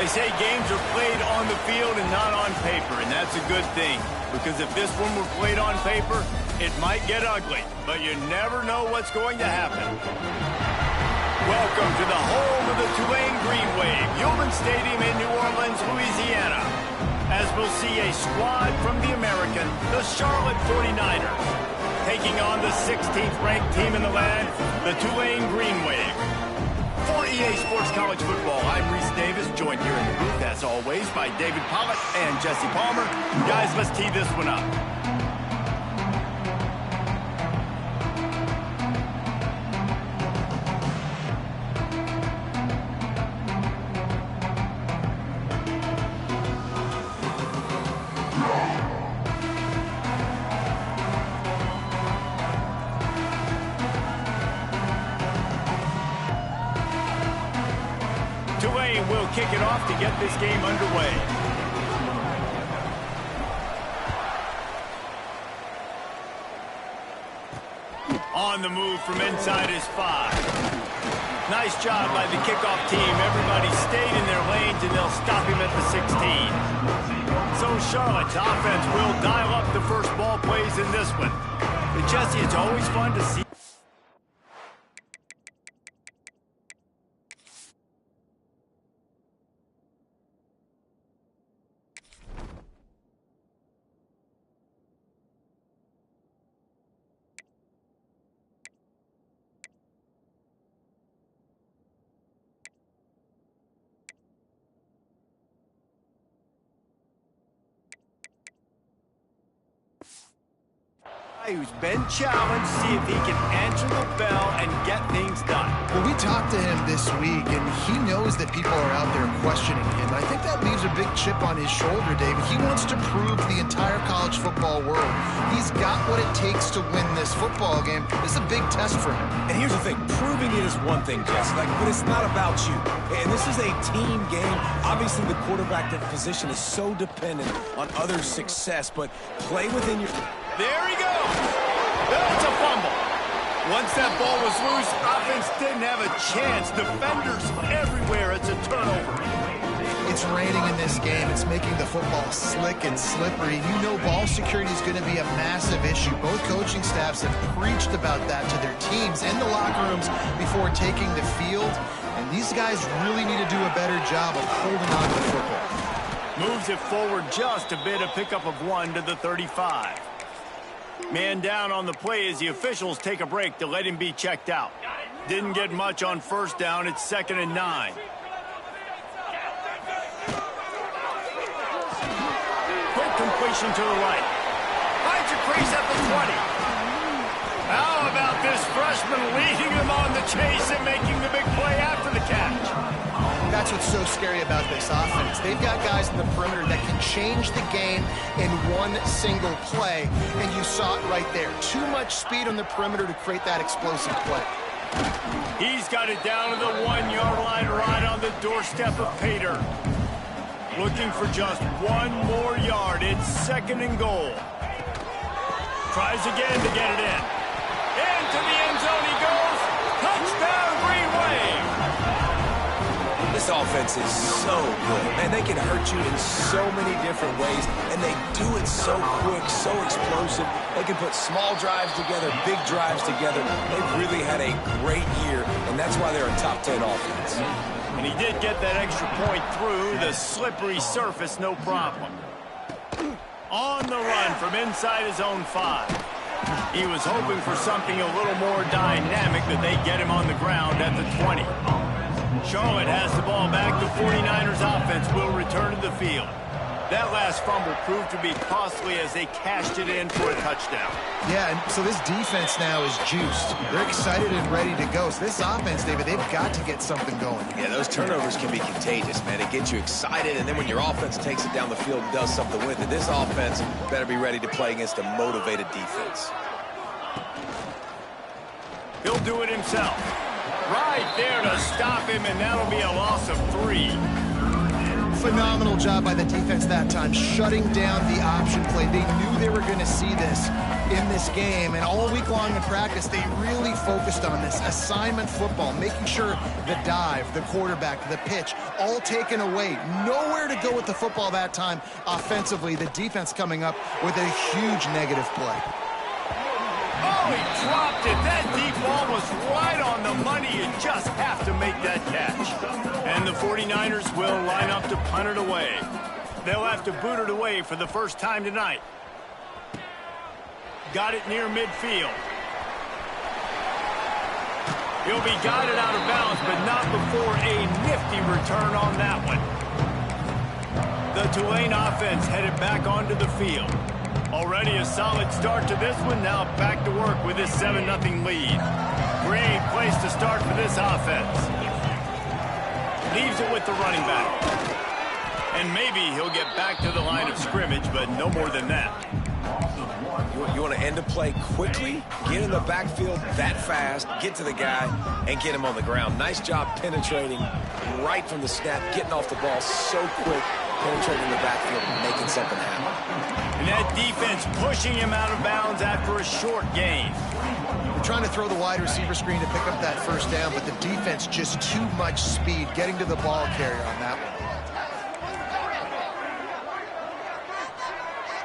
They say games are played on the field and not on paper, and that's a good thing. Because if this one were played on paper, it might get ugly. But you never know what's going to happen. Welcome to the home of the Tulane Green Wave, Yulman Stadium in New Orleans, Louisiana. As we'll see a squad from the American, the Charlotte 49ers, taking on the 16th ranked team in the land, the Tulane Green Wave. For EA Sports College Football, I'm Reese Davis, joined here in the booth, as always, by David Pollock and Jesse Palmer. Guys, let's tee this one up. Tulane will kick it off to get this game underway. On the move from inside his 5. Nice job by the kickoff team. Everybody stayed in their lanes, and they'll stop him at the 16. So Charlotte's offense will dial up the first ball plays in this one. But Jesse, it's always fun to see. Who's been challenged, see if he can answer the bell and get things done. Well, we talked to him this week, and he knows that people are out there questioning him. I think that leaves a big chip on his shoulder, David. He wants to prove to the entire college football world he's got what it takes to win this football game. This is a big test for him. And here's the thing, proving it is one thing, Jesse, but it's not about you. And this is a team game. Obviously, the quarterback position is so dependent on others' success, but play within your... There he goes. That's a fumble. Once that ball was loose, offense didn't have a chance. Defenders everywhere. It's a turnover. It's raining in this game. It's making the football slick and slippery. You know ball security is going to be a massive issue. Both coaching staffs have preached about that to their teams and the locker rooms before taking the field. And these guys really need to do a better job of holding on to the football. Moves it forward just a bit, a pickup of 1 to the 35. Man down on the play as the officials take a break to let him be checked out. Didn't get much on first down. It's 2nd and 9. Quick completion to the right. Finds a crease at the 20. How about this freshman leading him on the chase and making the big play after the catch? That's what's so scary about this offense. They've got guys in the perimeter that can change the game in one single play, and you saw it right there. Too much speed on the perimeter to create that explosive play. He's got it down to the 1-yard line, right on the doorstep of Pater. Looking for just 1 more yard. It's 2nd and goal. Tries again to get it in. Into the end zone he goes. Touchdown, Green Wave. This offense is so good, and they can hurt you in so many different ways, and they do it so quick, so explosive. They can put small drives together, big drives together. They've really had a great year, and that's why they're a top 10 offense. And he did get that extra point through the slippery surface, no problem. On the run from inside his own 5. He was hoping for something a little more dynamic, that they get him on the ground at the 20. Charlotte has the ball back. The 49ers offense will return to the field. That last fumble proved to be costly as they cashed it in for a touchdown. Yeah, and so this defense now is juiced. They're excited and ready to go. So this offense, David, they've got to get something going. Yeah, those turnovers can be contagious, man. It gets you excited, and then when your offense takes it down the field and does something with it, this offense better be ready to play against a motivated defense. He'll do it himself. Right there to stop him, and that'll be a loss of 3. Phenomenal job by the defense that time, shutting down the option play. They knew they were going to see this in this game, and all week long in practice, they really focused on this assignment football, making sure the dive, the quarterback, the pitch, all taken away. Nowhere to go with the football that time offensively. The defense coming up with a huge negative play. Oh, he dropped it. That deep ball was right on the money. You just have to make that catch. And the 49ers will line up to punt it away. They'll have to boot it away for the first time tonight. Got it near midfield. He'll be guided out of bounds, but not before a nifty return on that one. The Tulane offense headed back onto the field. Already a solid start to this one. Now back to work with this 7-0 lead. Great place to start for this offense. Leaves it with the running back. And maybe he'll get back to the line of scrimmage, but no more than that. You want to end a play quickly, get in the backfield that fast, get to the guy, and get him on the ground. Nice job penetrating right from the snap, getting off the ball so quick, penetrating the backfield and making something happen. And that defense pushing him out of bounds after a short gain. They're trying to throw the wide receiver screen to pick up that first down, but the defense just too much speed getting to the ball carrier on that one.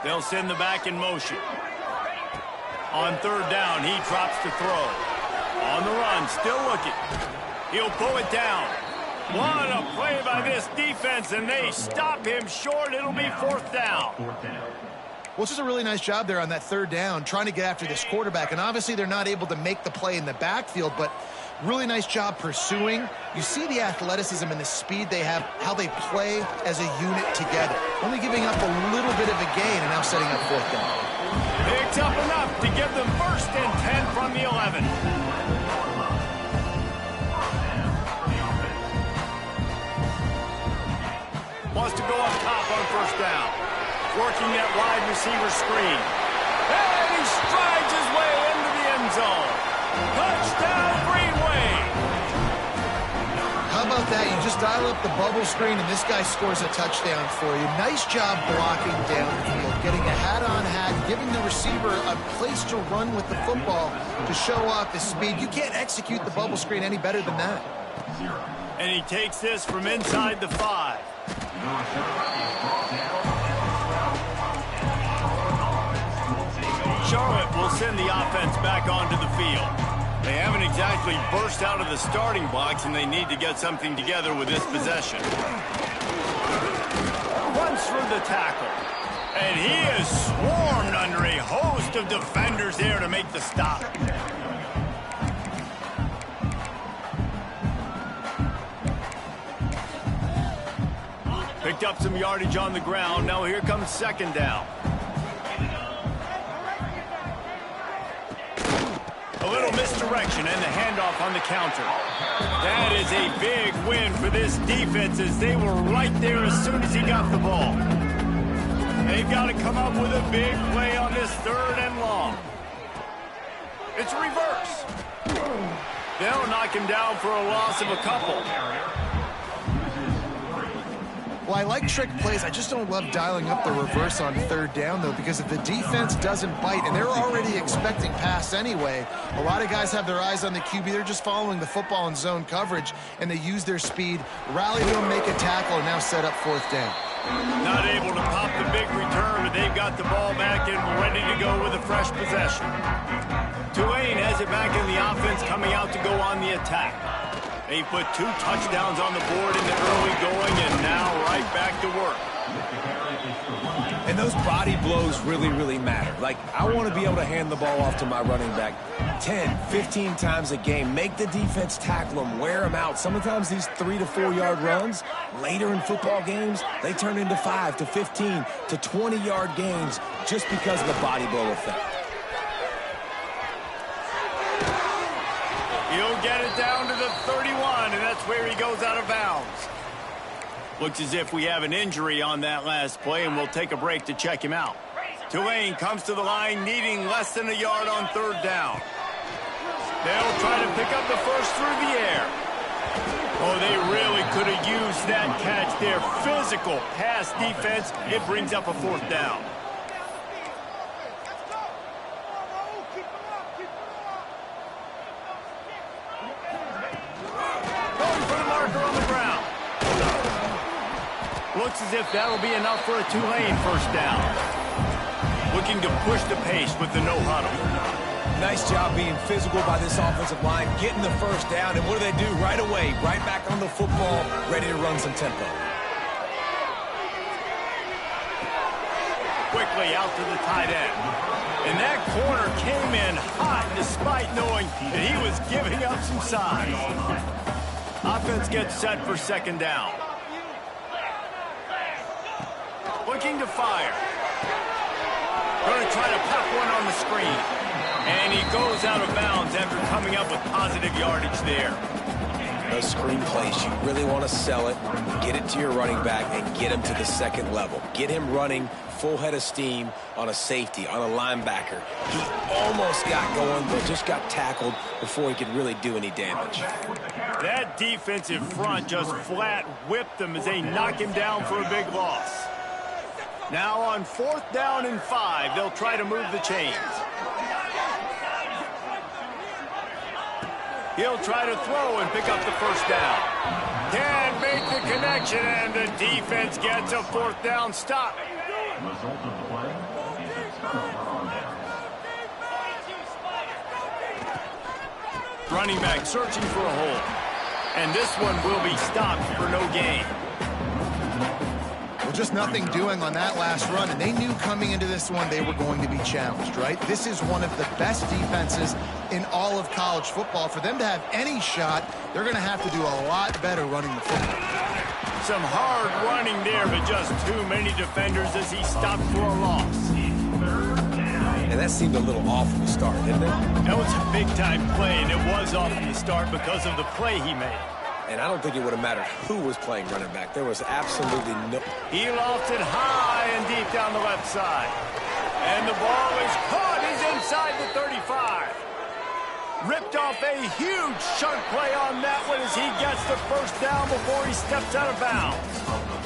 They'll send the back in motion. On third down, he drops to throw. On the run, still looking. He'll pull it down. What a play by this defense, and they stop him short. It'll be fourth down. Well, this is a really nice job there on that third down, trying to get after this quarterback. And obviously they're not able to make the play in the backfield, but really nice job pursuing. You see the athleticism and the speed they have, how they play as a unit together. Only giving up a little bit of a gain and now setting up fourth down. Picks up enough to give them first and 10 from the 11. Wants to go up top on first down. Working that wide receiver screen. And he strides his way into the end zone. Touchdown, Green Wave. How about that? You just dial up the bubble screen, and this guy scores a touchdown for you. Nice job blocking downfield, getting a hat-on hat, giving the receiver a place to run with the football to show off his speed. You can't execute the bubble screen any better than that. And he takes this from inside the 5. Charlotte will send the offense back onto the field. They haven't exactly burst out of the starting blocks, and they need to get something together with this possession. Runs through the tackle. And he is swarmed under a host of defenders there to make the stop. Picked up some yardage on the ground. Now here comes second down. A little misdirection and the handoff on the counter. That is a big win for this defense as they were right there as soon as he got the ball. They've got to come up with a big play on this third and long. It's a reverse. They'll knock him down for a loss of a couple. Well, I like trick plays. I just don't love dialing up the reverse on third down, though, because if the defense doesn't bite, and they're already expecting pass anyway, a lot of guys have their eyes on the QB. They're just following the football in zone coverage, and they use their speed, rally to him, make a tackle, and now set up fourth down. Not able to pop the big return, but they've got the ball back and ready to go with a fresh possession. Tulane has it back in the offense, coming out to go on the attack. They put 2 touchdowns on the board in the early going, and now right back to work. And those body blows really, really matter. Like, I want to be able to hand the ball off to my running back 10, 15 times a game. Make the defense tackle them, wear them out. Sometimes these 3 to 4 yard runs, later in football games, they turn into 5 to 15 to 20 yard gains just because of the body blow effect. He'll get it down to the 31, and that's where he goes out of bounds. Looks as if we have an injury on that last play, and we'll take a break to check him out. Tulane comes to the line needing less than a yard on third down. They'll try to pick up the first through the air. Oh, they really could have used that catch there. Physical pass defense. It brings up a 4th down. Going for the marker on the ground. Looks as if that'll be enough for a Tulane 1st down. Looking to push the pace with the no huddle. Nice job being physical by this offensive line, getting the 1st down, and what do they do right away? Right back on the football, ready to run some tempo. Quickly out to the tight end. And that corner came in hot despite knowing that he was giving up some size. Offense gets set for 2nd down. Looking to fire. Going to try to pop one on the screen. And he goes out of bounds after coming up with positive yardage there. Those screen plays, you really want to sell it, get it to your running back, and get him to the 2nd level. Get him running full head of steam on a safety, on a linebacker. He almost got going, but just got tackled before he could really do any damage. That defensive front just flat whipped them as they knock him down for a big loss. Now on 4th down and 5, they'll try to move the chains. He'll try to throw and pick up the 1st down. Can't make the connection, and the defense gets a 4th down stop. Running back searching for a hole. And this one will be stopped for no gain. Well, just nothing doing on that last run, and they knew coming into this one they were going to be challenged, right? This is one of the best defenses in all of college football. For them to have any shot, they're going to have to do a lot better running the football. Some hard running there, but just too many defenders as he stopped for a loss. And that seemed a little off from the start, didn't it? That was a big-time play, and it was off from the start because of the play he made. And I don't think it would have mattered who was playing running back. There was absolutely no... He lofted high and deep down the left side. And the ball is caught. He's inside the 35. Ripped off a huge chunk play on that one as he gets the 1st down before he steps out of bounds.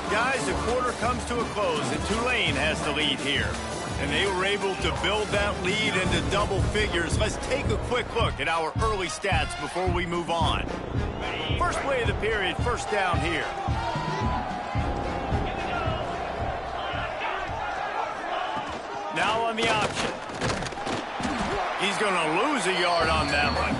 Guys, the quarter comes to a close, and Tulane has the lead here. And they were able to build that lead into double figures. Let's take a quick look at our early stats before we move on. First play of the period, 1st down here. Now on the option. He's going to lose a yard on that one.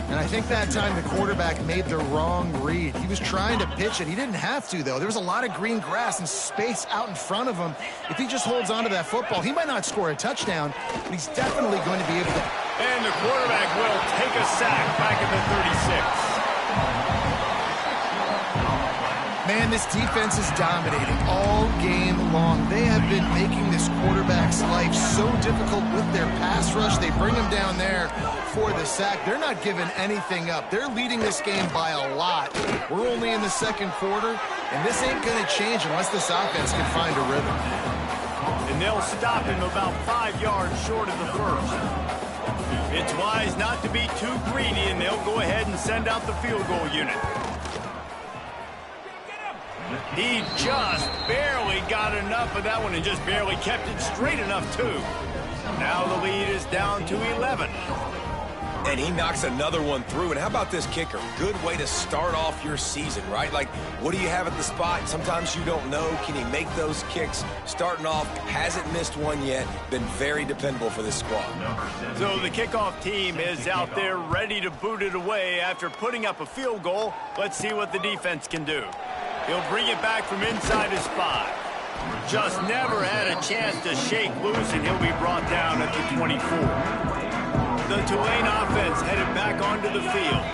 And I think that time the quarterback made the wrong read. He was trying to pitch it. He didn't have to, though. There was a lot of green grass and space out in front of him. If he just holds on to that football, he might not score a touchdown, but he's definitely going to be able to. And the quarterback will take a sack back at the 36. Man, this defense is dominating all game long. They have been making this quarterback's life so difficult with their pass rush. They bring him down there for the sack. They're not giving anything up. They're leading this game by a lot. We're only in the 2nd quarter, and this ain't going to change unless this offense can find a rhythm. And they'll stop him about 5 yards short of the 1st. It's wise not to be too greedy, and they'll go ahead and send out the field goal unit. He just barely got enough of that one and just barely kept it straight enough, too. Now the lead is down to 11. And he knocks another one through. And how about this kicker? Good way to start off your season, right? Like, what do you have at the spot? Sometimes you don't know. Can he make those kicks? Starting off, hasn't missed one yet. Been very dependable for this squad. So the kickoff team is out there ready to boot it away after putting up a field goal. Let's see what the defense can do. He'll bring it back from inside his 5. Just never had a chance to shake loose, and he'll be brought down at the 24. The Tulane offense headed back onto the field.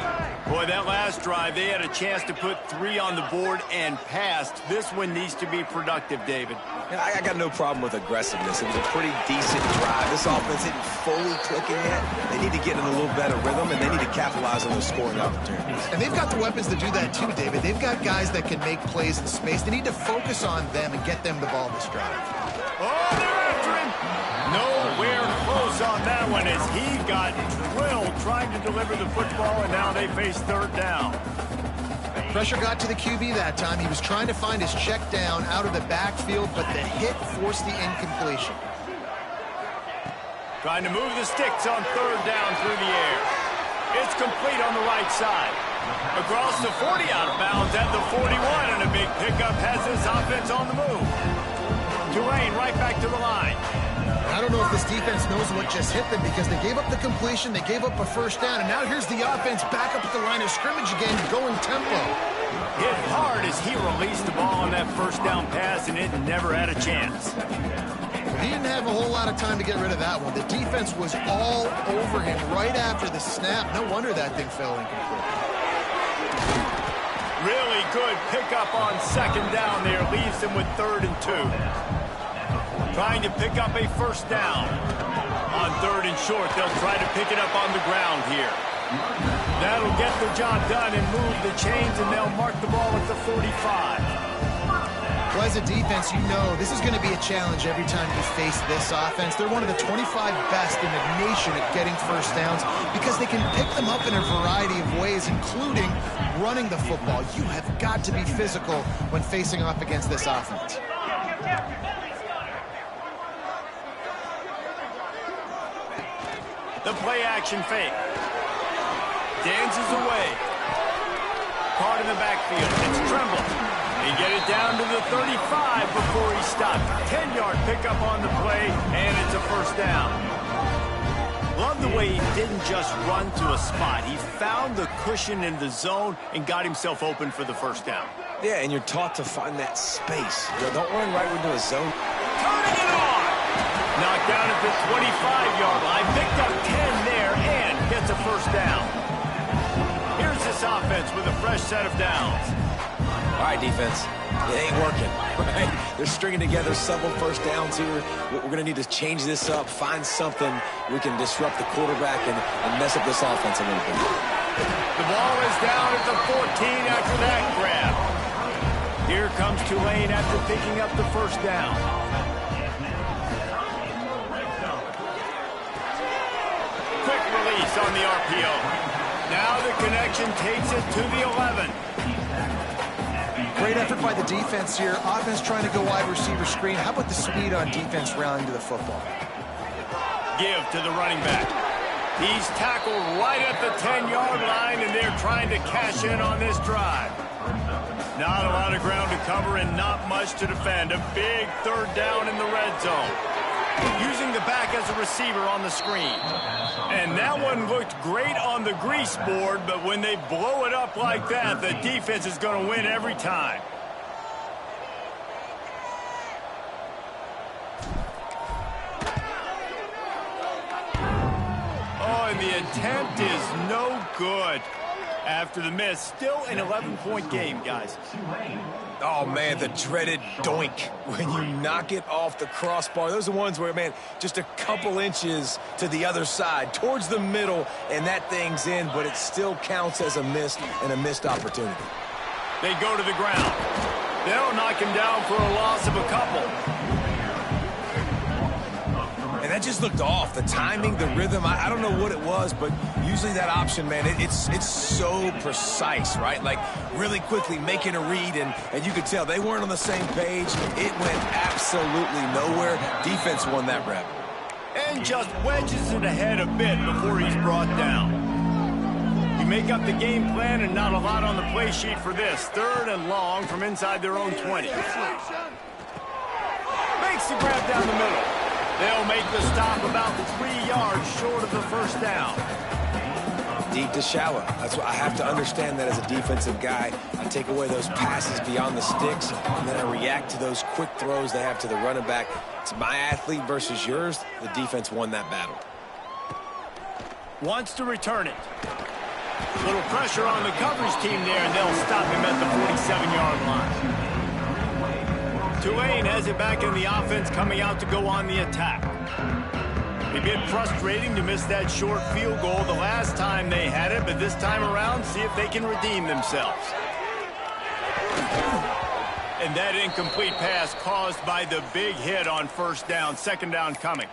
Boy, that last drive, they had a chance to put 3 on the board and passed. This one needs to be productive, David. Yeah, I got no problem with aggressiveness. It was a pretty decent drive. This offense isn't fully clicking yet. They need to get in a little better rhythm, and they need to capitalize on those scoring opportunities. And they've got the weapons to do that too, David. They've got guys that can make plays in space. They need to focus on them and get them the ball this drive. Oh, they're after him. Nowhere close on that that one as he got drilled trying to deliver the football, and now they face third down. Pressure got to the QB that time. He was trying to find his check down out of the backfield, but the hit forced the incompletion. Trying to move the sticks on third down through the air. It's complete on the right side. Across the 40 out of bounds at the 41, and a big pickup has this offense on the move. Tulane right back to the line. I don't know if this defense knows what just hit them because they gave up the completion, they gave up a first down, and now here's the offense back up at the line of scrimmage again, going tempo. Hit hard as he released the ball on that first down pass, and it never had a chance. He didn't have a whole lot of time to get rid of that one. The defense was all over him right after the snap. No wonder that thing fell incomplete. Really good pickup on second down there. Leaves him with 3rd and 2. Trying to pick up a first down. On 3rd and short, they'll try to pick it up on the ground here. That'll get the job done and move the chains, and they'll mark the ball at the 45. Well, as a defense, you know this is going to be a challenge every time you face this offense. They're one of the 25 best in the nation at getting first downs because they can pick them up in a variety of ways, including running the football. You have got to be physical when facing off against this offense. The play-action fake. Dances away. Caught in the backfield. It's Tremble. He get it down to the 35 before he stopped. 10-yard pickup on the play, and it's a first down. Love the way he didn't just run to a spot. He found the cushion in the zone and got himself open for the first down. Yeah, and you're taught to find that space. Don't run right into a zone. Turning it on! Knocked down at the 25-yard line. Picked up 10 there and gets a first down. Here's this offense with a fresh set of downs. All right, defense. It ain't working, right? They're stringing together several first downs here. We're going to need to change this up, find something we can disrupt the quarterback and mess up this offense a little bit. The ball is down at the 14 after that grab. Here comes Tulane after picking up the first down. Quick release on the RPO. Now the connection takes it to the 11. Great effort by the defense here. Offense trying to go wide receiver screen. How about the speed on defense rallying to the football? Give to the running back. He's tackled right at the 10-yard line, and they're trying to cash in on this drive. Not a lot of ground to cover and not much to defend. A big third down in the red zone. Using the back as a receiver on the screen. And that one looked great on the grease board, but when they blow it up like that, the defense is going to win every time. Oh, and the attempt is no good. After the miss, still an 11-point game, guys. Oh, man, the dreaded doink when you knock it off the crossbar. Those are the ones where, man, just a couple inches to the other side, towards the middle, and that thing's in, but it still counts as a missed opportunity. They go to the ground. They'll knock him down for a loss of a couple. And that just looked off. The timing, the rhythm, I don't know what it was, but usually that option, man, it's so precise, right? Like, really quickly making a read, and you could tell they weren't on the same page. It went absolutely nowhere. Defense won that rep. And just wedges it ahead a bit before he's brought down. You make up the game plan and not a lot on the play sheet for this. 3rd and long from inside their own 20. Makes the grab down the middle. They'll make the stop about 3 yards short of the first down. Deep to shallow. That's what I have to understand that as a defensive guy. I take away those passes beyond the sticks, and then I react to those quick throws they have to the running back. It's my athlete versus yours. The defense won that battle. Wants to return it. Little pressure on the coverage team there, and they'll stop him at the 47-yard line. Tulane has it back in the offense, coming out to go on the attack. A bit frustrating to miss that short field goal the last time they had it, but this time around, see if they can redeem themselves. And that incomplete pass caused by the big hit on first down. 2nd down coming.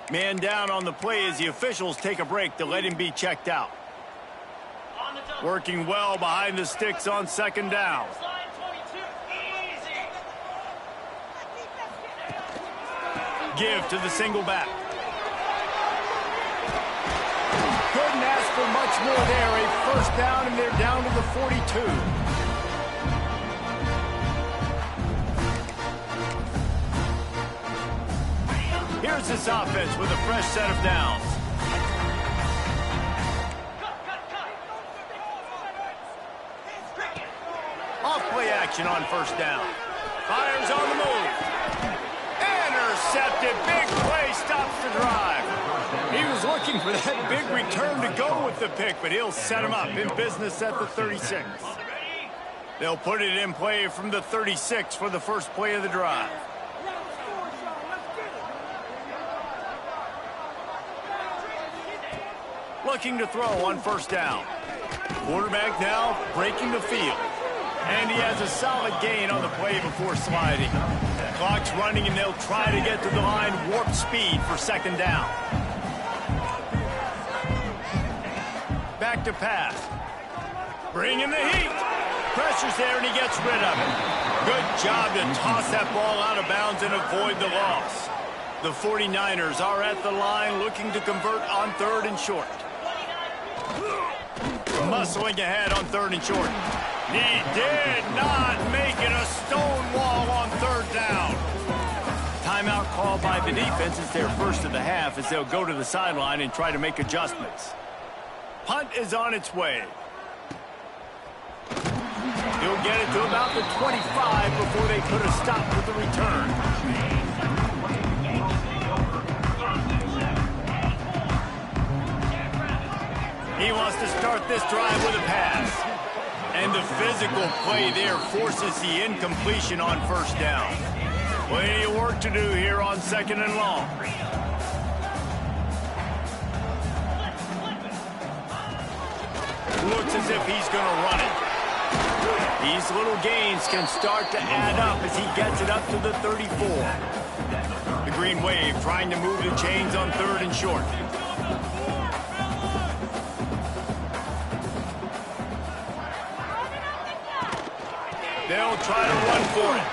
Man down on the play as the officials take a break to let him be checked out. Working well behind the sticks on second down. Give to the single back. Couldn't ask for much more there. A first down, and they're down to the 42. Here's this offense with a fresh set of downs. Off-play action on first down. Fires on the move. Intercepted. Big play stops the drive. He was looking for that big return to go with the pick, but he'll set him up in business at the 36. They'll put it in play from the 36 for the first play of the drive. Looking to throw on first down. Quarterback now breaking the field. And he has a solid gain on the play before sliding. Clock's running, and they'll try to get to the line warp speed for second down. Back to pass. Bringing the heat. Pressure's there, and he gets rid of it. Good job to toss that ball out of bounds and avoid the loss. The 49ers are at the line looking to convert on third and short. Muscling ahead on third and short. He did not make it a stone wall on third down. Timeout called by the defense. It's their first of the half as they'll go to the sideline and try to make adjustments. Punt is on its way. He'll get it to about the 25 before they put a stop with the return. He wants to start this drive with a pass. And the physical play there forces the incompletion on first down. Plenty of work to do here on second and long. Looks as if he's going to run it. These little gains can start to add up as he gets it up to the 34. The Green Wave trying to move the chains on third and short. They'll try to run for it.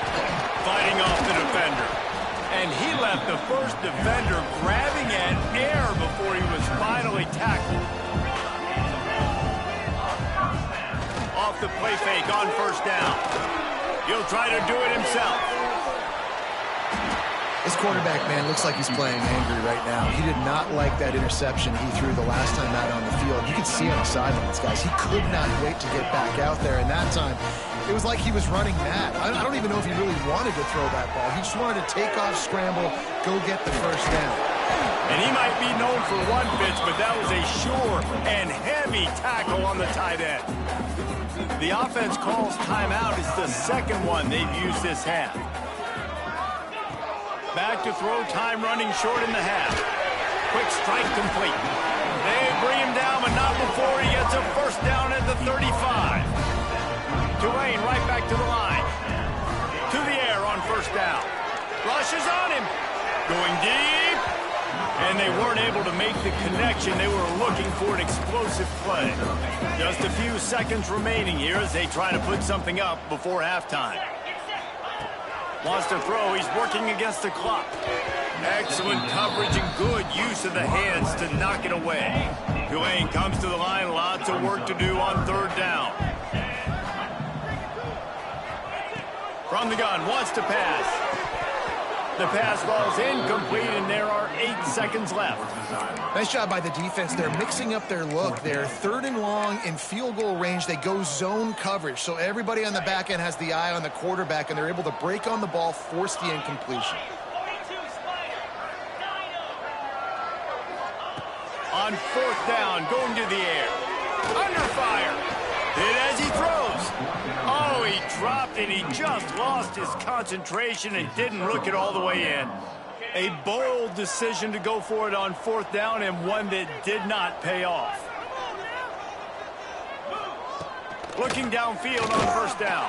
Fighting off the defender. And he left the first defender grabbing at air before he was finally tackled. Off the play fake on first down. He'll try to do it himself. This quarterback, man, looks like he's playing angry right now. He did not like that interception he threw the last time out on the field. You can see on the sidelines, guys. He could not wait to get back out there, and that time it was like he was running mad. I don't even know if he really wanted to throw that ball. He just wanted to take off, scramble, go get the first down. And he might be known for one pitch, but that was a sure and heavy tackle on the tight end. The offense calls timeout. It's the second one they've used this half. Back to throw, time running short in the half. Quick strike complete. They bring him down, but not before he gets a first down at the 35. Tulane right back to the line. To the air on first down. Rushes on him. Going deep. And they weren't able to make the connection. They were looking for an explosive play. Just a few seconds remaining here as they try to put something up before halftime. Wants to throw. He's working against the clock. Excellent coverage and good use of the hands to knock it away. Tulane comes to the line. Lots of work to do on third down. From the gun, wants to pass. The pass falls incomplete, and there are 8 seconds left. Nice job by the defense. They're mixing up their look. They're third and long in field goal range. They go zone coverage, so everybody on the back end has the eye on the quarterback, and they're able to break on the ball, force the incompletion. On fourth down, going to the air. Under fire. Hit as he throws. Oh, he dropped it. He just lost his concentration and didn't look it all the way in. A bold decision to go for it on fourth down, and one that did not pay off. Looking downfield on first down.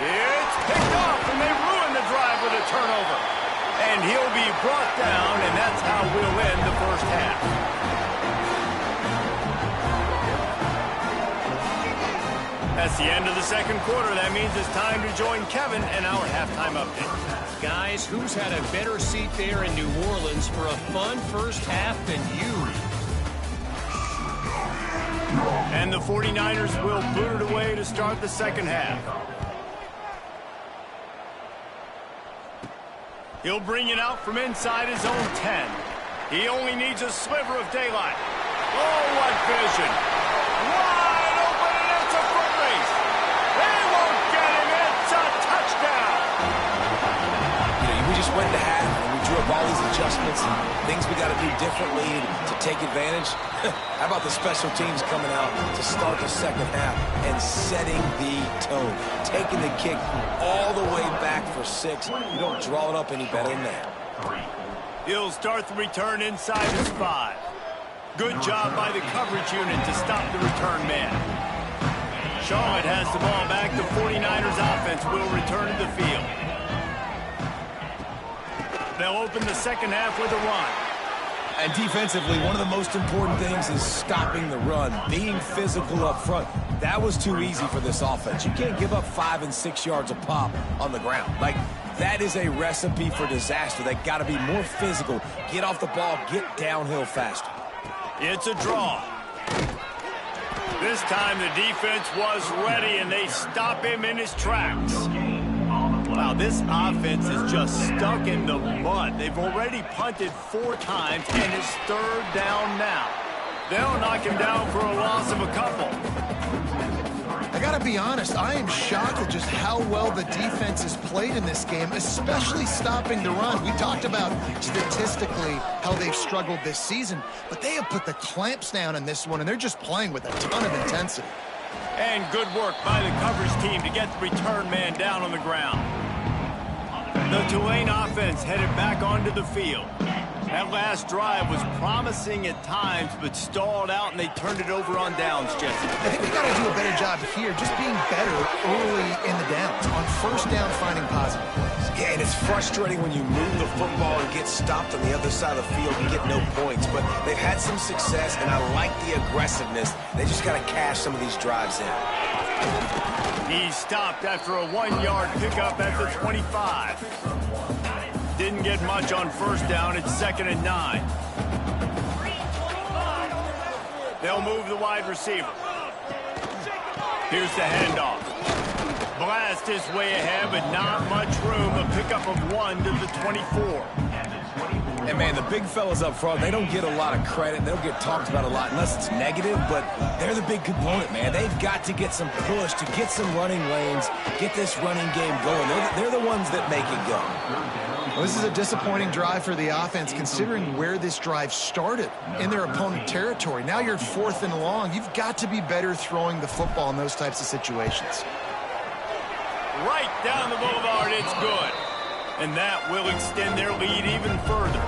It's picked off, and they ruin the drive with a turnover. And he'll be brought down, and that's how we'll end the first half. That's the end of the second quarter. That means it's time to join Kevin and our halftime update. Guys, who's had a better seat there in New Orleans for a fun first half than you? And the 49ers will boot it away to start the second half. He'll bring it out from inside his own 10. He only needs a sliver of daylight. Oh, what vision. Wide open, and it's a foot race. They won't get him. It's a touchdown. We just went to half, and we drew up all these adjustments and things we got to do differently to take advantage. How about the special teams coming out to start the second half and setting the tone, taking the kick all the way back for 6. You don't draw it up any better than that. He'll start the return inside his 5. Good job by the coverage unit to stop the return man. Charlotte has the ball back. The 49ers offense will return to the field. They'll open the second half with a run. And defensively, one of the most important things is stopping the run, being physical up front. That was too easy for this offense. You can't give up 5 and 6 yards a pop on the ground. Like, that is a recipe for disaster. They got to be more physical, get off the ball, get downhill faster. It's a draw. This time the defense was ready, and they stop him in his tracks. Wow, this offense is just stuck in the mud. They've already punted 4 times, and it's 3rd down now. They'll knock him down for a loss of a couple. I gotta be honest, I am shocked at just how well the defense has played in this game, especially stopping the run. We talked about statistically how they've struggled this season, but they have put the clamps down in this one, and they're just playing with a ton of intensity. And good work by the coverage team to get the return man down on the ground. The Tulane offense headed back onto the field. That last drive was promising at times, but stalled out, and they turned it over on downs, Jesse. I think we got to do a better job here, just being better early in the downs. On first down, finding positive plays. Yeah, and it's frustrating when you move the football and get stopped on the other side of the field and get no points. But they've had some success, and I like the aggressiveness. They just got to cash some of these drives in. He stopped after a 1-yard pickup at the 25. Didn't get much on first down. It's 2nd and 9. They'll move the wide receiver. Here's the handoff. Blast his way ahead, but not much room. A pickup of 1 to the 24. And, man, the big fellas up front, they don't get a lot of credit. They don't get talked about a lot unless it's negative, but they're the big component, man. They've got to get some push, to get some running lanes, get this running game going. They're the ones that make it go. Well, this is a disappointing drive for the offense, considering where this drive started in their opponent territory. Now you're 4th and long. You've got to be better throwing the football in those types of situations. Right down the boulevard, it's good. And that will extend their lead even further.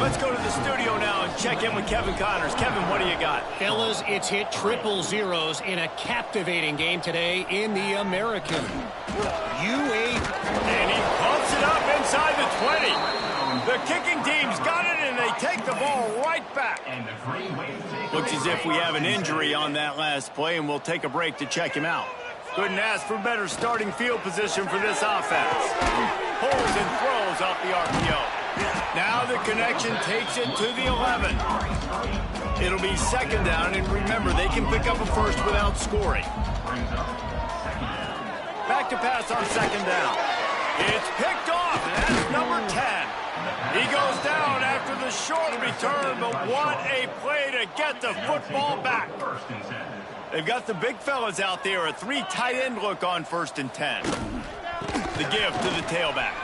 Let's go to the studio now and check in with Kevin Connors. Kevin, what do you got? Fellas, it's hit triple zeros in a captivating game today in the American. And he pumps it up inside the 20. The kicking team's got it, and they take the ball right back. Looks as if we have an injury on that last play, and we'll take a break to check him out. Couldn't ask for better starting field position for this offense. Pulls and throws off the RPO. Now the connection takes it to the 11. It'll be 2nd down, and remember, they can pick up a first without scoring. Back to pass on 2nd down. It's picked off, and that's number 10. He goes down after the short return, but what a play to get the football back. They've got the big fellas out there, a 3 tight end look on 1st and 10. The give to the tailback.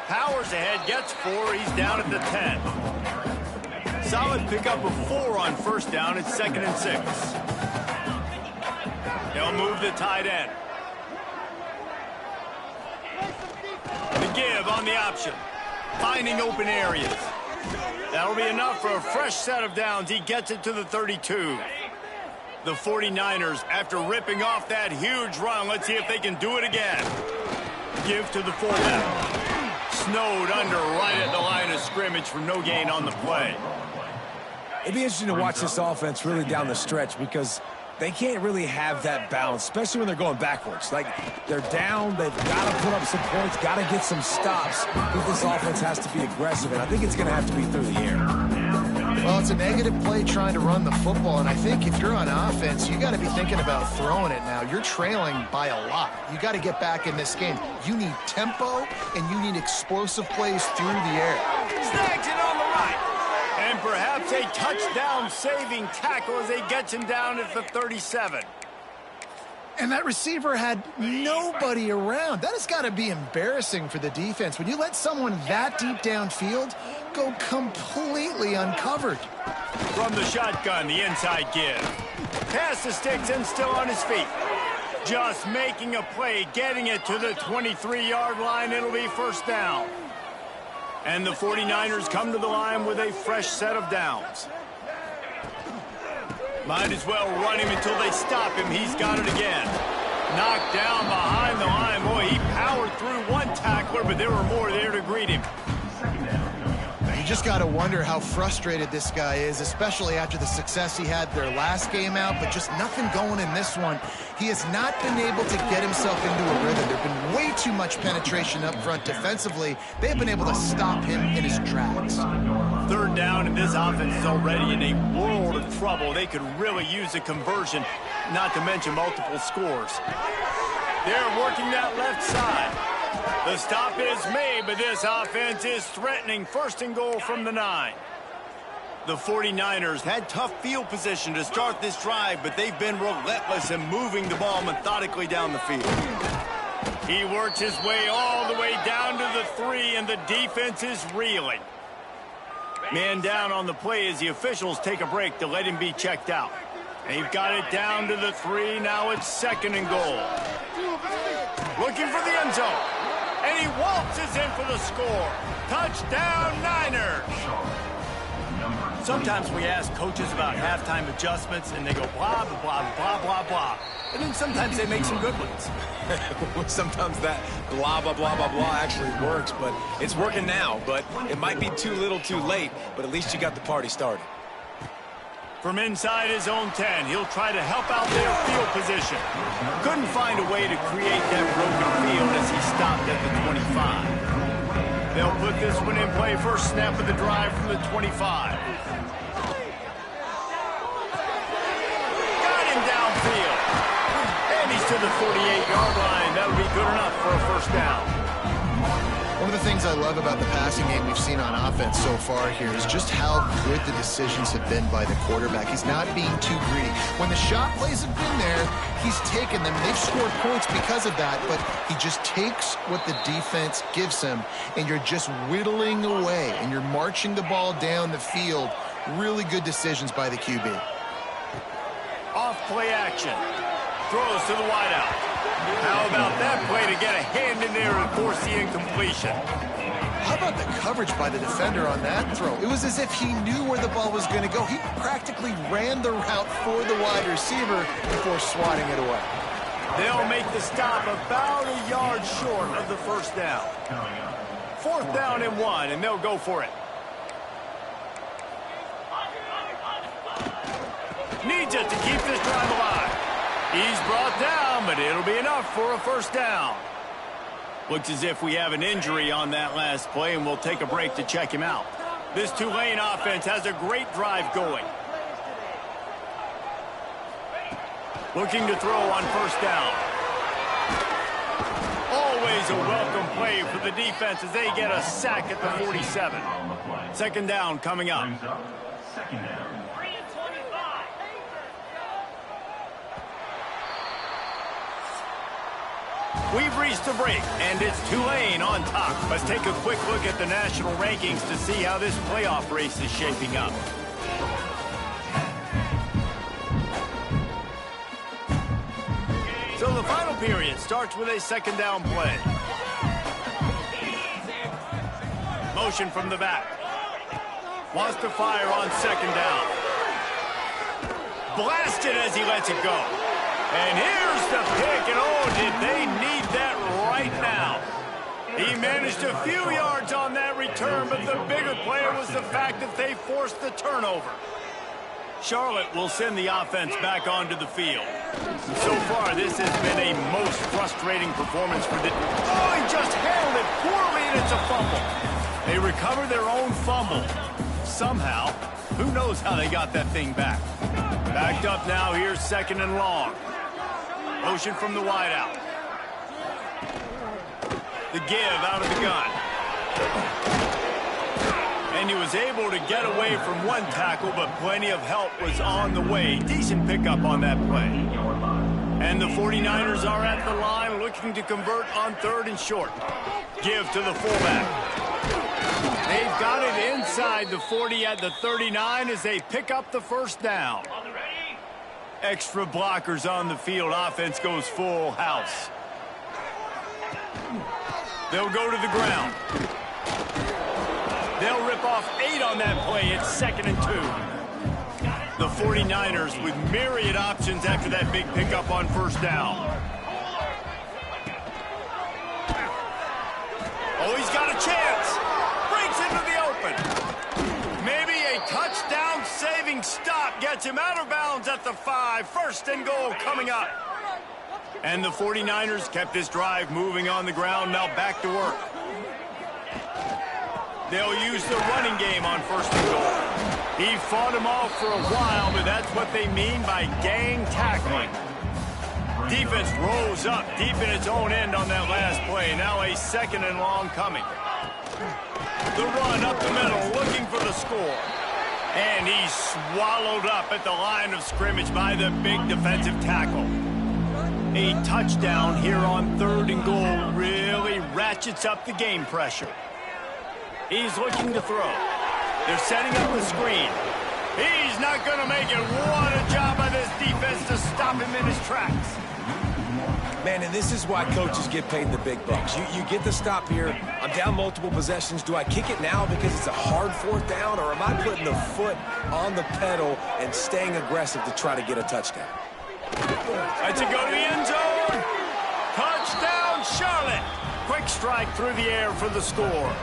Powers ahead, gets 4, he's down at the 10. Solid pickup of 4 on 1st down, it's 2nd and 6. They'll move the tight end. The give on the option. Finding open areas. That'll be enough for a fresh set of downs. He gets it to the 32. The 49ers, after ripping off that huge run, let's see if they can do it again. Give to the fullback. snowed under right at the line of scrimmage for no gain on the play. It'd be interesting to watch this offense really down the stretch because they can't really have that balance, especially when they're going backwards. Like, they're down, they've got to put up some points, got to get some stops. I think this offense has to be aggressive, and I think it's going to have to be through the air. Well, it's a negative play trying to run the football, and I think if you're on offense, you got to be thinking about throwing it now. You're trailing by a lot. You got to get back in this game. You need tempo, and you need explosive plays through the air. Snags it on the right. And perhaps a touchdown-saving tackle as they get him down at the 37. And that receiver had nobody around. That has got to be embarrassing for the defense. When you let someone that deep downfield go completely uncovered. From the shotgun, the inside give. Pass the sticks and still on his feet. Just making a play, getting it to the 23-yard line. It'll be first down. And the 49ers come to the line with a fresh set of downs. Might as well run him until they stop him. He's got it again. Knocked down behind the line. Boy, he powered through one tackler, but there were more there to greet him. You just got to wonder how frustrated this guy is, especially after the success he had their last game out, but just nothing going in this one. He has not been able to get himself into a rhythm. There's been way too much penetration up front defensively. They've been able to stop him in his tracks. Third down, and this offense is already in a world of trouble. They could really use a conversion, not to mention multiple scores. They're working that left side. The stop is made, but this offense is threatening. First and goal from the 9. The 49ers had tough field position to start this drive, but they've been relentless in moving the ball methodically down the field. He works his way all the way down to the 3, and the defense is reeling. Man down on the play as the officials take a break to let him be checked out. They've got it down to the 3. Now it's second and goal. Looking for the end zone. And he waltzes in for the score. Touchdown, Niners. Sometimes we ask coaches about halftime adjustments, and they go blah, blah, blah, blah, blah, blah. And then sometimes they make some good ones. Sometimes that blah, blah, blah, blah, blah actually works, but it's working now. But it might be too little too late, but at least you got the party started. From inside his own 10, he'll try to help out their field position. Couldn't find a way to create that broken field as he stopped at the 25. They'll put this one in play first snap of the drive from the 25. Got him downfield. And he's to the 48-yard line. That'll be good enough for a first down. One of the things I love about the passing game we've seen on offense so far here is just how good the decisions have been by the quarterback. He's not being too greedy. When the shot plays have been there, he's taken them. They've scored points because of that, but he just takes what the defense gives him, and you're just whittling away, and you're marching the ball down the field. Really good decisions by the QB. Off play action. Throws to the wideout. How about that play to get a hand in there and force the incompletion? How about the coverage by the defender on that throw? It was as if he knew where the ball was going to go. He practically ran the route for the wide receiver before swatting it away. They'll make the stop about a yard short of the first down. Fourth down and 1, and they'll go for it. Needs it to keep this drive alive. He's brought down, but it'll be enough for a first down. Looks as if we have an injury on that last play, and we'll take a break to check him out. This Tulane offense has a great drive going. Looking to throw on first down. Always a welcome play for the defense as they get a sack at the 47. Second down coming up. We've reached a break, and it's Tulane on top. Let's take a quick look at the national rankings to see how this playoff race is shaping up. So the final period starts with a second down play. Motion from the back. Wants to fire on second down. Blasted as he lets it go. And here's the pick, and oh, did they need that right now. He managed a few yards on that return, but the bigger play was the fact that they forced the turnover. Charlotte will send the offense back onto the field. So far, this has been a most frustrating performance for the... Oh, he just handled it poorly, and it's a fumble. They recover their own fumble. Somehow, who knows how they got that thing back. Backed up now, here's 2nd and long. Motion from the wideout. The give out of the gun. And he was able to get away from one tackle, but plenty of help was on the way. Decent pickup on that play. And the 49ers are at the line looking to convert on 3rd and short. Give to the fullback. They've got it inside the 40 at the 39 as they pick up the 1st down. Extra blockers on the field. Offense goes full house. They'll go to the ground. They'll rip off 8 on that play. It's 2nd and 2. The 49ers with myriad options after that big pickup on 1st down. Oh, he's got a chance. Breaks into the open. Maybe a touchdown-saving stop gets him out of bounds at the 5. 1st and goal coming up. And the 49ers kept this drive moving on the ground. Now back to work. They'll use the running game on 1st and goal. He fought him off for a while, but that's what they mean by gang tackling. Defense rolls up deep in its own end on that last play. Now a 2nd and long coming. The run up the middle, looking for the score. And he's swallowed up at the line of scrimmage by the big defensive tackle. A touchdown here on 3rd and goal really ratchets up the game pressure. He's looking to throw. They're setting up the screen. He's not going to make it. What a job by this defense to stop him in his tracks. Man, and this is why coaches get paid the big bucks. You get the stop here. I'm down multiple possessions. Do I kick it now because it's a hard 4th down, or am I putting the foot on the pedal and staying aggressive to try to get a touchdown? That's a go to the end zone. Touchdown, Charlotte. Quick strike through the air for the score.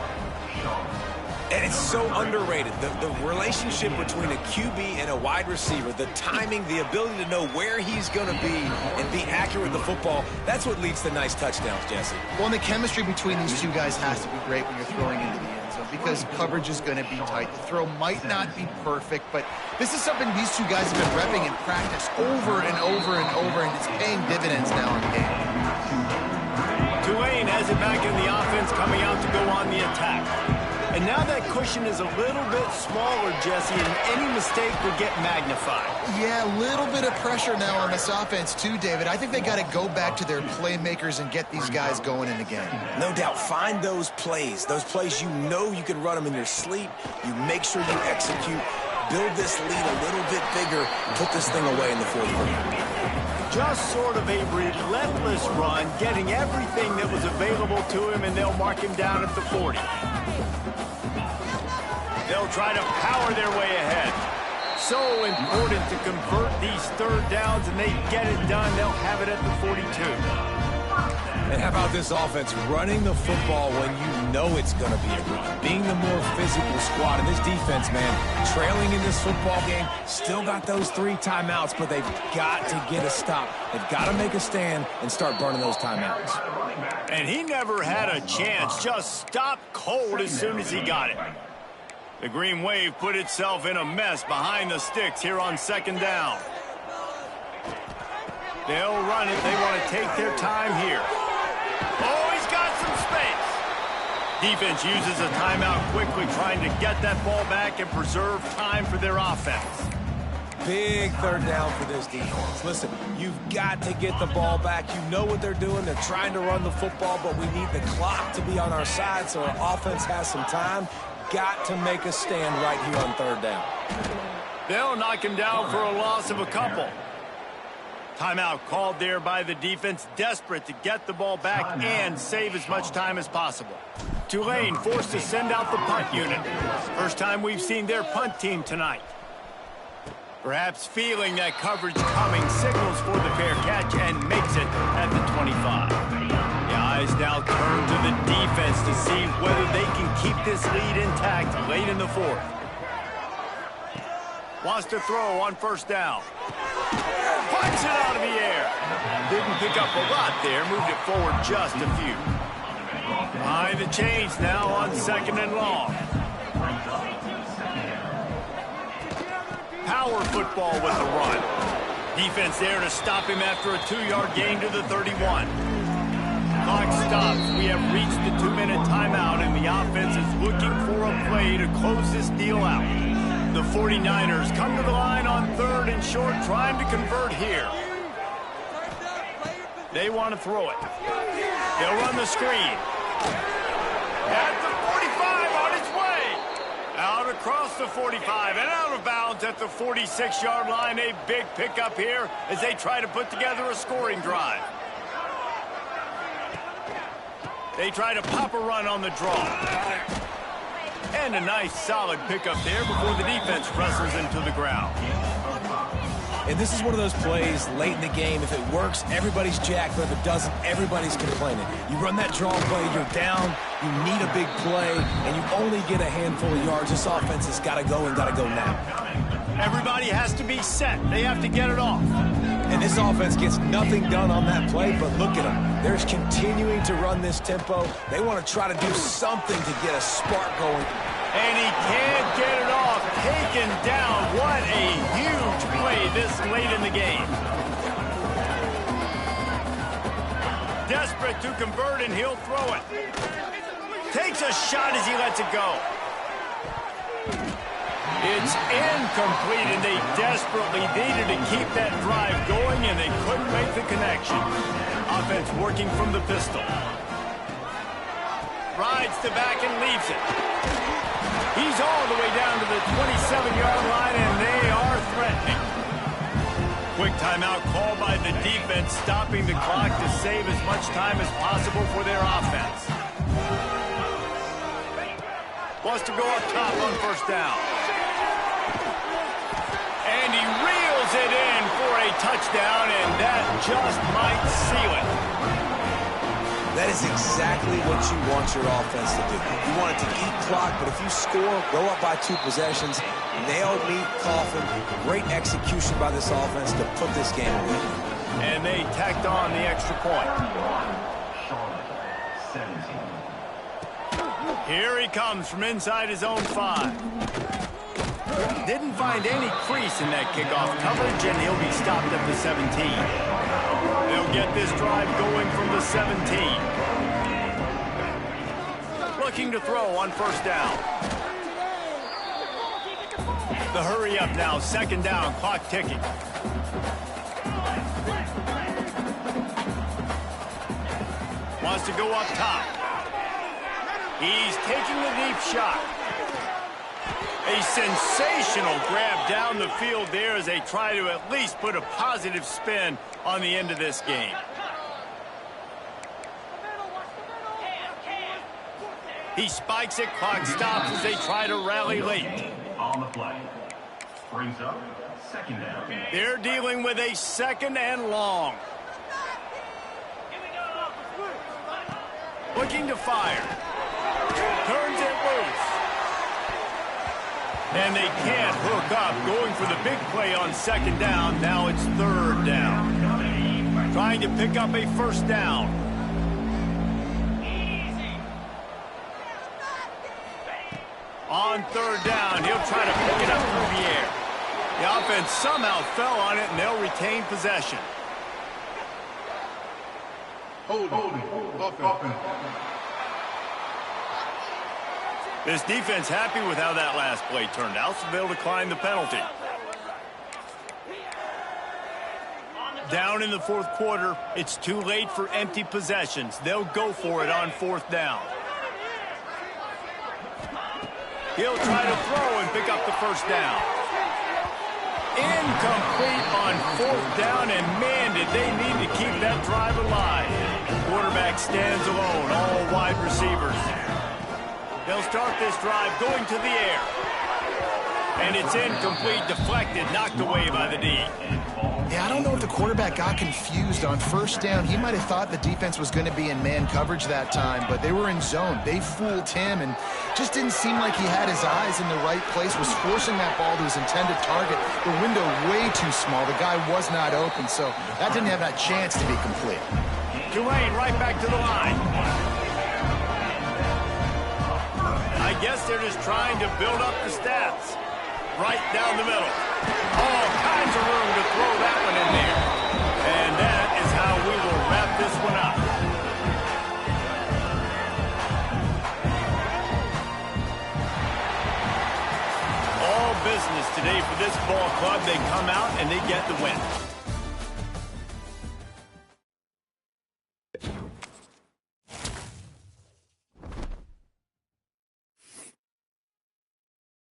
And it's so underrated. The relationship between a QB and a wide receiver, the timing, the ability to know where he's going to be and be accurate with the football, that's what leads to nice touchdowns, Jesse. Well, and the chemistry between these two guys has to be great when you're throwing into the end zone because coverage is going to be tight. The throw might not be perfect, but this is something these two guys have been repping in practice over and over and over, and it's paying dividends now in game. Tulane has it back in the offense, coming out to go on the attack. And now that cushion is a little bit smaller, Jesse, and any mistake will get magnified. Yeah, a little bit of pressure now on this offense too, David. I think they got to go back to their playmakers and get these guys going in the game. No doubt. Find those plays you know you can run them in your sleep. You make sure you execute. Build this lead a little bit bigger. Put this thing away in the 4th quarter. Just sort of a relentless run, getting everything that was available to him, and they'll mark him down at the 40. They'll try to power their way ahead. So important to convert these 3rd downs, and they get it done. They'll have it at the 42. And how about this offense running the football when you know it's going to be a run? Being the more physical squad. And this defense, man, trailing in this football game, still got those 3 timeouts, but they've got to get a stop. They've got to make a stand and start burning those timeouts. And he never had a chance. Just stopped cold as soon as he got it. The Green Wave put itself in a mess behind the sticks here on 2nd down. They'll run it. They want to take their time here. Oh, he's got some space. Defense uses a timeout quickly, trying to get that ball back and preserve time for their offense. Big 3rd down for this defense. Listen, you've got to get the ball back. You know what they're doing. They're trying to run the football, but we need the clock to be on our side so our offense has some time. Got to make a stand right here on 3rd down. They'll knock him down for a loss of a couple. Timeout called there by the defense, desperate to get the ball back and save as much time as possible. Tulane forced to send out the punt unit. First time we've seen their punt team tonight. Perhaps feeling that coverage coming, signals for the fair catch and makes it at the 25. The eyes now turn to the defense to see whether they can keep this lead intact late in the fourth. Wants to throw on first down. Punch it out of the air. Didn't pick up a lot there. Moved it forward just a few. Behind the chains now on second and long. Power football with the run. Defense there to stop him after a 2-yard gain to the 31. Clock stops. We have reached the 2-minute timeout, and the offense is looking for a play to close this deal out. The 49ers come to the line on 3rd and short, trying to convert here. They want to throw it. They'll run the screen. At the 45, on its way. Out across the 45 and out of bounds at the 46-yard line. A big pickup here as they try to put together a scoring drive. They try to pop a run on the draw. And a nice solid pickup there before the defense wrestles him to the ground. And this is one of those plays late in the game. If it works, everybody's jacked, but if it doesn't, everybody's complaining. You run that draw play, you're down, you need a big play, and you only get a handful of yards. This offense has got to go and got to go now. Everybody has to be set. They have to get it off. And this offense gets nothing done on that play, but look at them. They're continuing to run this tempo. They want to try to do something to get a spark going. And he can't get it off. Taken down. What a huge play this late in the game. Desperate to convert, and he'll throw it. Takes a shot as he lets it go. It's incomplete, and they desperately needed to keep that drive going, and they couldn't make the connection. Offense working from the pistol. Rides to back and leaves it. He's all the way down to the 27-yard line, and they are threatening. Quick timeout called by the defense, stopping the clock to save as much time as possible for their offense. Wants to go up top on first down. And he reels it in for a touchdown, and that just might seal it. That is exactly what you want your offense to do. You want it to eat clock, but if you score, go up by 2 possessions, nail, meet, coffin. Great execution by this offense to put this game away. And they tacked on the extra point. Here he comes from inside his own 5. Didn't find any crease in that kickoff coverage, and he'll be stopped at the 17. They'll get this drive going from the 17. Looking to throw on first down. The hurry up now, second down, clock ticking. Wants to go up top. He's taking the deep shot. A sensational grab down the field there as they try to at least put a positive spin on the end of this game. He spikes it, clock stops as they try to rally late. On the play. Brings up second down. They're dealing with a second and long. Looking to fire. Turns it loose. And they can't hook up. Going for the big play on second down. Now it's third down. Trying to pick up a first down. On third down, he'll try to pick it up through the air. The offense somehow fell on it, and they'll retain possession. Holding. Offense. This defense happy with how that last play turned out, so they'll decline the penalty. Down in the fourth quarter, it's too late for empty possessions. They'll go for it on fourth down. He'll try to throw and pick up the first down. Incomplete on fourth down, and man, did they need to keep that drive alive. Quarterback stands alone, all wide receivers. They'll start this drive going to the air. And it's incomplete, deflected, knocked away by the D. Yeah, I don't know if the quarterback got confused on first down. He might have thought the defense was going to be in man coverage that time, but they were in zone. They fooled him and just didn't seem like he had his eyes in the right place, was forcing that ball to his intended target. The window way too small. The guy was not open, so that didn't have that chance to be complete. Tulane right back to the line. I guess they're just trying to build up the stats. Right down the middle. All kinds of room to throw that one in there. And that is how we will wrap this one up. All business today for this ball club. They come out and they get the win.